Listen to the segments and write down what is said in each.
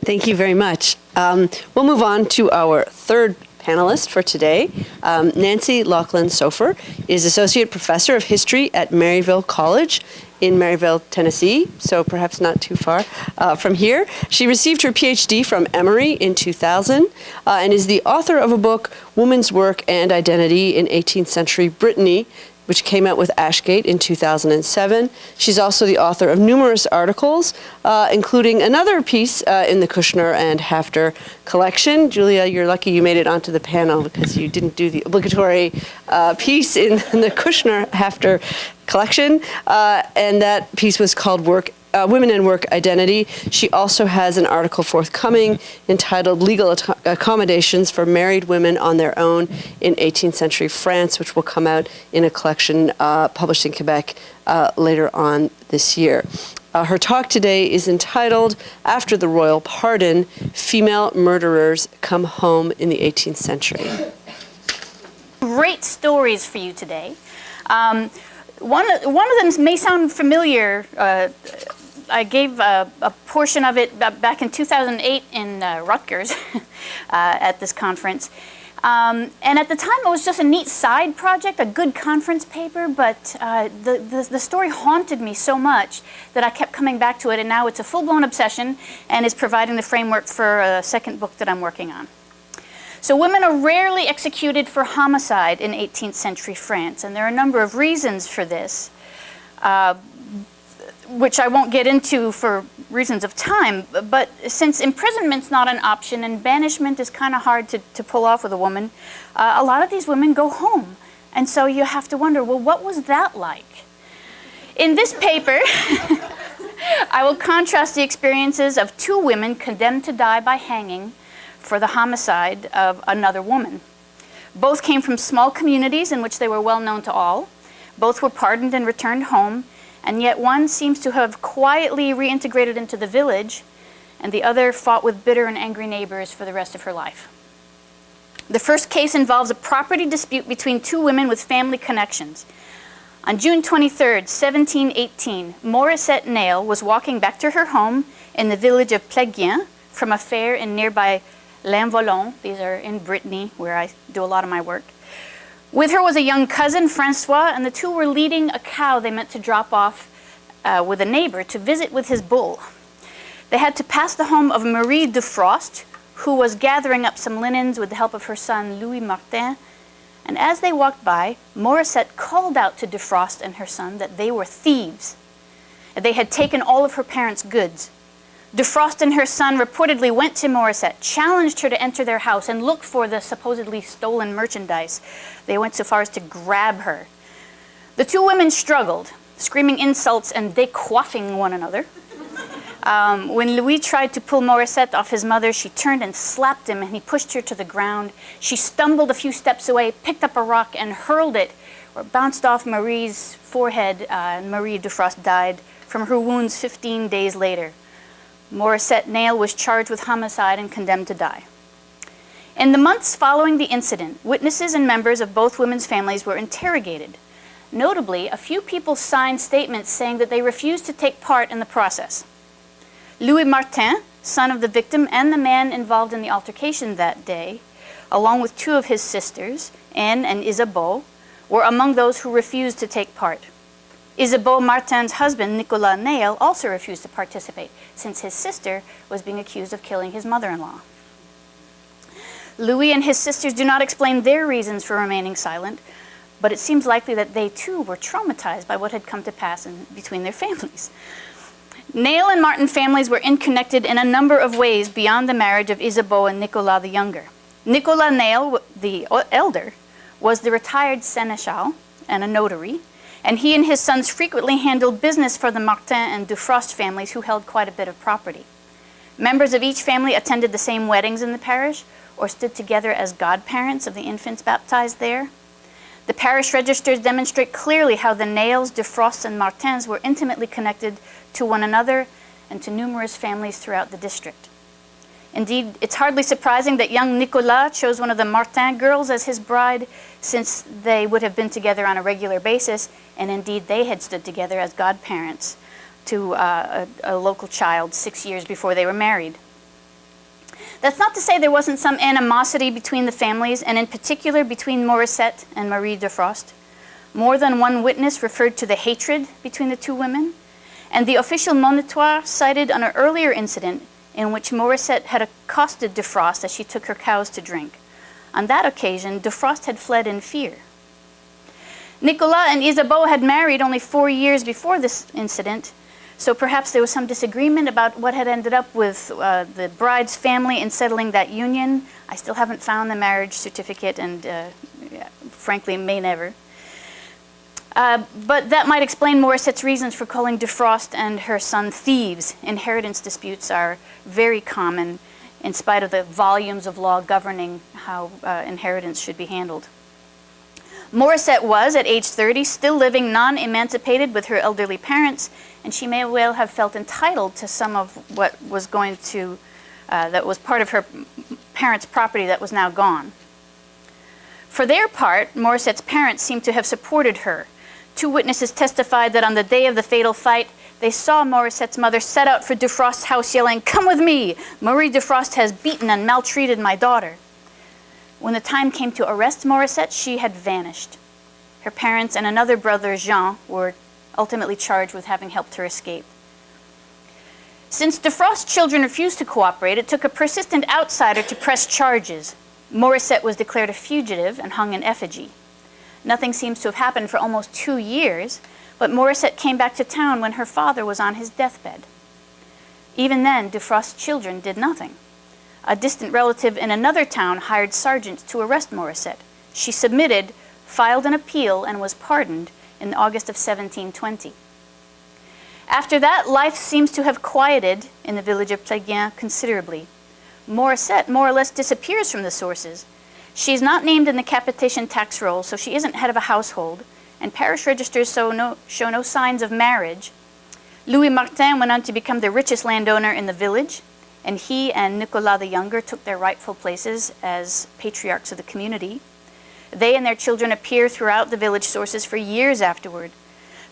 Thank you very much. We'll move on to our third panelist for today. Nancy Locklin-Sofer is Associate Professor of History at Maryville College in Maryville, Tennessee, so perhaps not too far from here. She received her PhD from Emory in 2000 and is the author of a book, Women's Work and Identity in 18th Century Brittany, which came out with Ashgate in 2007. She's also the author of numerous articles, including another piece in the Kushner and Hafter collection. Julia, you're lucky you made it onto the panel because you didn't do the obligatory piece in the Kushner-Hafter collection, and that piece was called Women and Work Identity. She also has an article forthcoming entitled Legal Accommodations for Married Women on Their Own in 18th Century France, which will come out in a collection published in Quebec later on this year. Her talk today is entitled, After the Royal Pardon, Female Murderers Come Home in the 18th Century. Great stories for you today. One of them may sound familiar. I gave a portion of it back in 2008 in Rutgers at this conference. And at the time, it was just a neat side project, a good conference paper, but the story haunted me so much that I kept coming back to it, and now it's a full-blown obsession and is providing the framework for a second book that I'm working on. So women are rarely executed for homicide in 18th century France, and there are a number of reasons for this, which I won't get into for reasons of time. But since imprisonment's not an option and banishment is kind of hard to pull off with a woman, a lot of these women go home. And so you have to wonder, well, what was that like? In this paper, I will contrast the experiences of two women condemned to die by hanging for the homicide of another woman. Both came from small communities in which they were well known to all. Both were pardoned and returned home, and yet one seems to have quietly reintegrated into the village, and the other fought with bitter and angry neighbors for the rest of her life. The first case involves a property dispute between two women with family connections. On June 23rd, 1718, Morissette Nail was walking back to her home in the village of Pléguien from a fair in nearby Limvolon. These are in Brittany, where I do a lot of my work. With her was a young cousin, Francois, and the two were leading a cow they meant to drop off with a neighbor to visit with his bull. They had to pass the home of Marie Defrost, who was gathering up some linens with the help of her son, Louis Martin. And as they walked by, Morissette called out to Defrost and her son that they were thieves. They had taken all of her parents' goods. Defrost and her son reportedly went to Morissette, challenged her to enter their house and look for the supposedly stolen merchandise. They went so far as to grab her. The two women struggled, screaming insults and décoiffing one another. When Louis tried to pull Morissette off his mother, she turned and slapped him, and he pushed her to the ground. She stumbled a few steps away, picked up a rock, and hurled it, where it bounced off Marie's forehead, and Marie Defrost died from her wounds 15 days later. Morissette Nail was charged with homicide and condemned to die. In the months following the incident, witnesses and members of both women's families were interrogated. Notably, a few people signed statements saying that they refused to take part in the process. Louis Martin, son of the victim and the man involved in the altercation that day, along with two of his sisters, Anne and Isabeau, were among those who refused to take part. Isabeau Martin's husband, Nicolas Nail, also refused to participate, since his sister was being accused of killing his mother-in-law. Louis and his sisters do not explain their reasons for remaining silent, but it seems likely that they too were traumatized by what had come to pass between their families. Nail and Martin families were interconnected in a number of ways beyond the marriage of Isabeau and Nicolas the younger. Nicolas Nail, the elder, was the retired seneschal and a notary, and he and his sons frequently handled business for the Martin and Defrost families, who held quite a bit of property. Members of each family attended the same weddings in the parish or stood together as godparents of the infants baptized there. The parish registers demonstrate clearly how the Nails, Defrosts, and Martins were intimately connected to one another and to numerous families throughout the district. Indeed, it's hardly surprising that young Nicolas chose one of the Martin girls as his bride, since they would have been together on a regular basis, and indeed they had stood together as godparents to a local child 6 years before they were married. That's not to say there wasn't some animosity between the families, and in particular between Morissette and Marie Defrost. More than one witness referred to the hatred between the two women, and the official Monitoire cited an earlier incident in which Morissette had accosted Defrost as she took her cows to drink. On that occasion, Defrost had fled in fear. Nicolas and Isabeau had married only 4 years before this incident, so perhaps there was some disagreement about what had ended up with the bride's family in settling that union. I still haven't found the marriage certificate and frankly may never. But that might explain Morissette's reasons for calling Defrost and her son thieves. Inheritance disputes are very common in spite of the volumes of law governing how inheritance should be handled. Morissette was, at age 30, still living non-emancipated with her elderly parents, and she may well have felt entitled to some of what was going to, that was part of her parents' property that was now gone. For their part, Morissette's parents seem to have supported her. 2 witnesses testified that on the day of the fatal fight, they saw Morissette's mother set out for Defrost's house yelling, "Come with me! Marie Defrost has beaten and maltreated my daughter." When the time came to arrest Morissette, she had vanished. Her parents and another brother, Jean, were ultimately charged with having helped her escape. Since Defrost's children refused to cooperate, it took a persistent outsider to press charges. Morissette was declared a fugitive and hung in effigy. Nothing seems to have happened for almost 2 years, but Morissette came back to town when her father was on his deathbed. Even then, Defrost's children did nothing. A distant relative in another town hired sergeants to arrest Morissette. She submitted, filed an appeal, and was pardoned in August of 1720. After that, life seems to have quieted in the village of Pléguien considerably. Morissette more or less disappears from the sources. She's not named in the capitation tax roll, so she isn't head of a household, and parish registers show no signs of marriage. Louis Martin went on to become the richest landowner in the village, and he and Nicolas the Younger took their rightful places as patriarchs of the community. They and their children appear throughout the village sources for years afterward.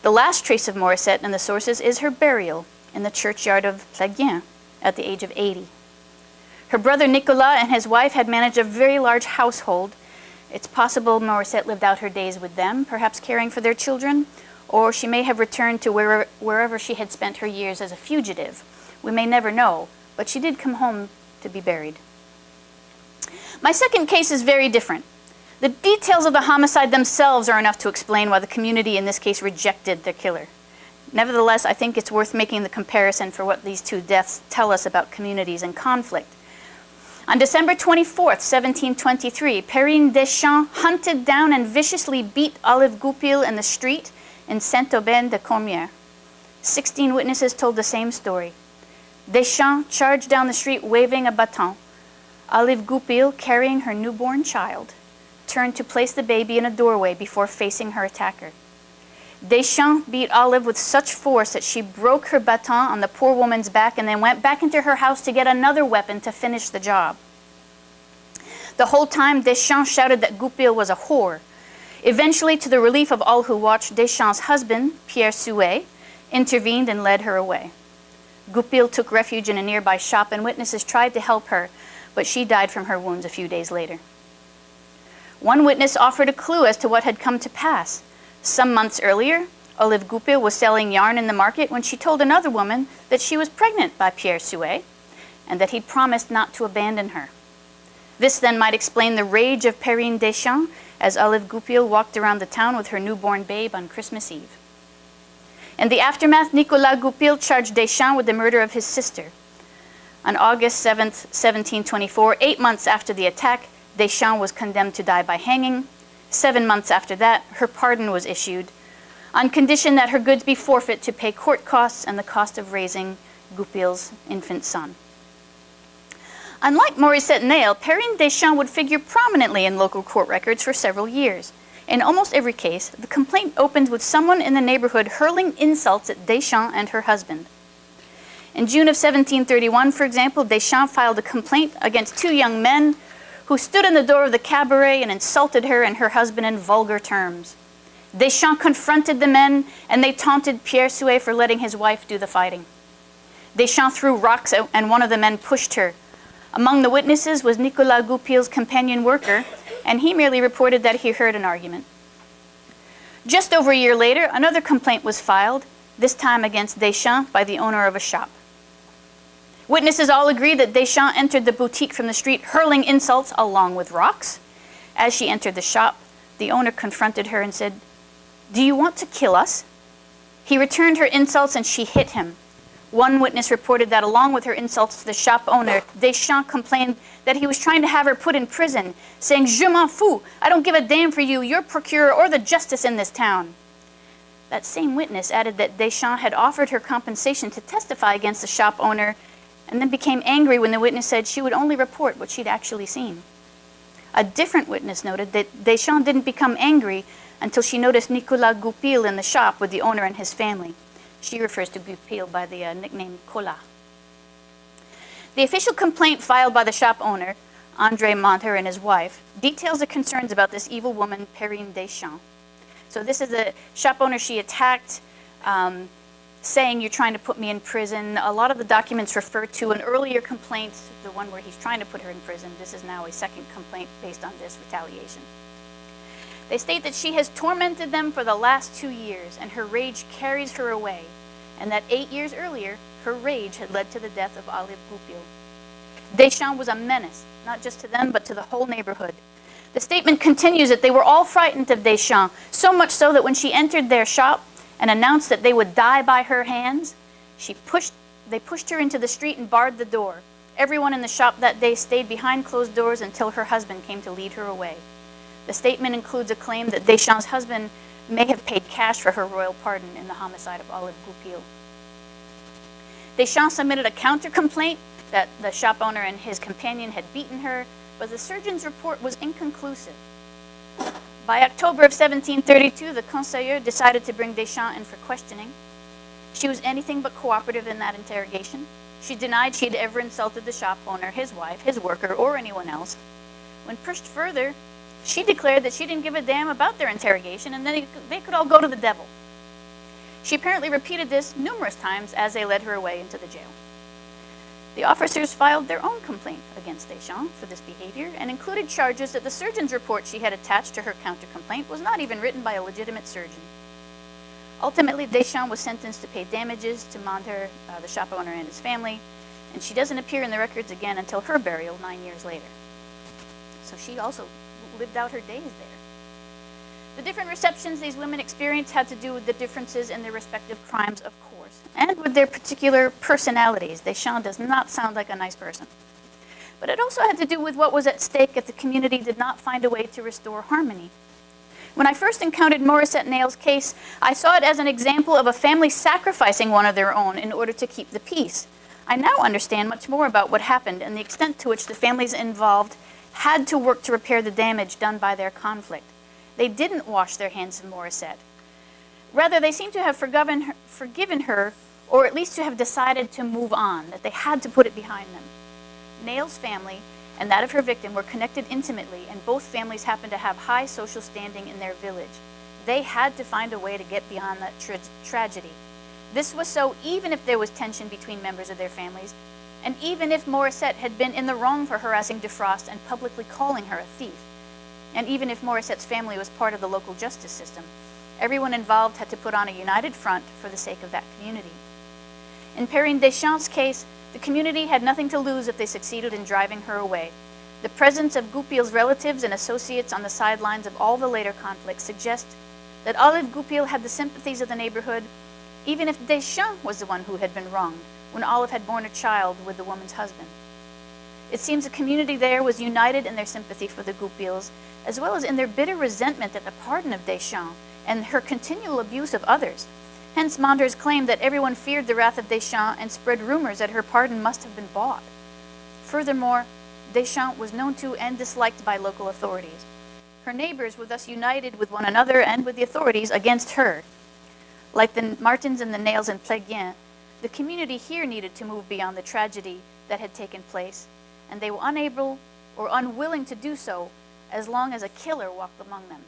The last trace of Morissette in the sources is her burial in the churchyard of Pléguien at the age of 80. Her brother Nicolas and his wife had managed a very large household. It's possible Morissette lived out her days with them, perhaps caring for their children, or she may have returned to wherever she had spent her years as a fugitive. We may never know, but she did come home to be buried. My second case is very different. The details of the homicide themselves are enough to explain why the community in this case rejected their killer. Nevertheless, I think it's worth making the comparison for what these 2 deaths tell us about communities in conflict. On December 24th, 1723, Perrine Deschamps hunted down and viciously beat Olive Goupil in the street in Saint-Aubin-de-Cormier. 16 witnesses told the same story. Deschamps charged down the street waving a baton. Olive Goupil, carrying her newborn child, turned to place the baby in a doorway before facing her attacker. Deschamps beat Olive with such force that she broke her baton on the poor woman's back and then went back into her house to get another weapon to finish the job. The whole time, Deschamps shouted that Goupil was a whore. Eventually, to the relief of all who watched, Deschamps' husband, Pierre Souet, intervened and led her away. Goupil took refuge in a nearby shop, and witnesses tried to help her, but she died from her wounds a few days later. One witness offered a clue as to what had come to pass. Some months earlier, Olive Goupil was selling yarn in the market when she told another woman that she was pregnant by Pierre Souet and that he'd promised not to abandon her. This then might explain the rage of Perrine Deschamps as Olive Goupil walked around the town with her newborn babe on Christmas Eve. In the aftermath, Nicolas Goupil charged Deschamps with the murder of his sister. On August 7th, 1724, 8 months after the attack, Deschamps was condemned to die by hanging. 7 months after that, her pardon was issued, on condition that her goods be forfeit to pay court costs and the cost of raising Goupil's infant son. Unlike Morissette Nail, Perrine Deschamps would figure prominently in local court records for several years. In almost every case, the complaint opens with someone in the neighborhood hurling insults at Deschamps and her husband. In June of 1731, for example, Deschamps filed a complaint against 2 young men who stood in the door of the cabaret and insulted her and her husband in vulgar terms. Deschamps confronted the men, and they taunted Pierre Souet for letting his wife do the fighting. Deschamps threw rocks and one of the men pushed her. Among the witnesses was Nicolas Goupil's companion worker, and he merely reported that he heard an argument. Just over a year later, another complaint was filed, this time against Deschamps by the owner of a shop. Witnesses all agree that Deschamps entered the boutique from the street hurling insults along with rocks. As she entered the shop, the owner confronted her and said, "Do you want to kill us?" He returned her insults and she hit him. One witness reported that along with her insults to the shop owner, Deschamps complained that he was trying to have her put in prison, saying, "Je m'en fous, I don't give a damn for you, your procureur, or the justice in this town." That same witness added that Deschamps had offered her compensation to testify against the shop owner, and then became angry when the witness said she would only report what she'd actually seen. A different witness noted that Deschamps didn't become angry until she noticed Nicolas Goupil in the shop with the owner and his family. She refers to Goupil by the nickname Cola. The official complaint filed by the shop owner, André Monter, and his wife, details the concerns about this evil woman, Perrine Deschamps. So this is the shop owner she attacked, saying, "You're trying to put me in prison." A lot of the documents refer to an earlier complaint, the one where he's trying to put her in prison. This is now a second complaint based on this retaliation. They state that she has tormented them for the last 2 years, and her rage carries her away, and that 8 years earlier, her rage had led to the death of Olive Goupil. Deschamps was a menace, not just to them, but to the whole neighborhood. The statement continues that they were all frightened of Deschamps, so much so that when she entered their shop and announced that they would die by her hands, they pushed her into the street and barred the door. Everyone in the shop that day stayed behind closed doors until her husband came to lead her away. The statement includes a claim that Deschamps' husband may have paid cash for her royal pardon in the homicide of Olive Goupil. Deschamps submitted a counter-complaint that the shop owner and his companion had beaten her, but the surgeon's report was inconclusive. By October of 1732, the conseilleur decided to bring Deschamps in for questioning. She was anything but cooperative in that interrogation. She denied she had ever insulted the shop owner, his wife, his worker, or anyone else. When pushed further, she declared that she didn't give a damn about their interrogation and then they could all go to the devil. She apparently repeated this numerous times as they led her away into the jail. The officers filed their own complaint against Deschamps for this behavior and included charges that the surgeon's report she had attached to her counter-complaint was not even written by a legitimate surgeon. Ultimately, Deschamps was sentenced to pay damages to Monter, the shop owner, and his family, and she doesn't appear in the records again until her burial 9 years later. So she also lived out her days there. The different receptions these women experienced had to do with the differences in their respective crimes, of course, and with their particular personalities. Deschamps does not sound like a nice person. But it also had to do with what was at stake if the community did not find a way to restore harmony. When I first encountered Morissette Nail's case, I saw it as an example of a family sacrificing one of their own in order to keep the peace. I now understand much more about what happened and the extent to which the families involved had to work to repair the damage done by their conflict. They didn't wash their hands of Morissette. Rather, they seem to have forgiven her, or at least to have decided to move on, that they had to put it behind them. Nail's family and that of her victim were connected intimately, and both families happened to have high social standing in their village. They had to find a way to get beyond that tragedy. This was so even if there was tension between members of their families, and even if Morissette had been in the wrong for harassing Defrost and publicly calling her a thief, and even if Morissette's family was part of the local justice system, everyone involved had to put on a united front for the sake of that community. In Perrine Deschamps' case, the community had nothing to lose if they succeeded in driving her away. The presence of Goupil's relatives and associates on the sidelines of all the later conflicts suggests that Olive Goupil had the sympathies of the neighborhood, even if Deschamps was the one who had been wronged when Olive had borne a child with the woman's husband. It seems the community there was united in their sympathy for the Goupils, as well as in their bitter resentment at the pardon of Deschamps and her continual abuse of others. Hence Monter's claim that everyone feared the wrath of Deschamps and spread rumors that her pardon must have been bought. Furthermore, Deschamps was known to and disliked by local authorities. Her neighbors were thus united with one another and with the authorities against her. Like the Martins and the Nails and Pléguien, the community here needed to move beyond the tragedy that had taken place, and they were unable or unwilling to do so as long as a killer walked among them.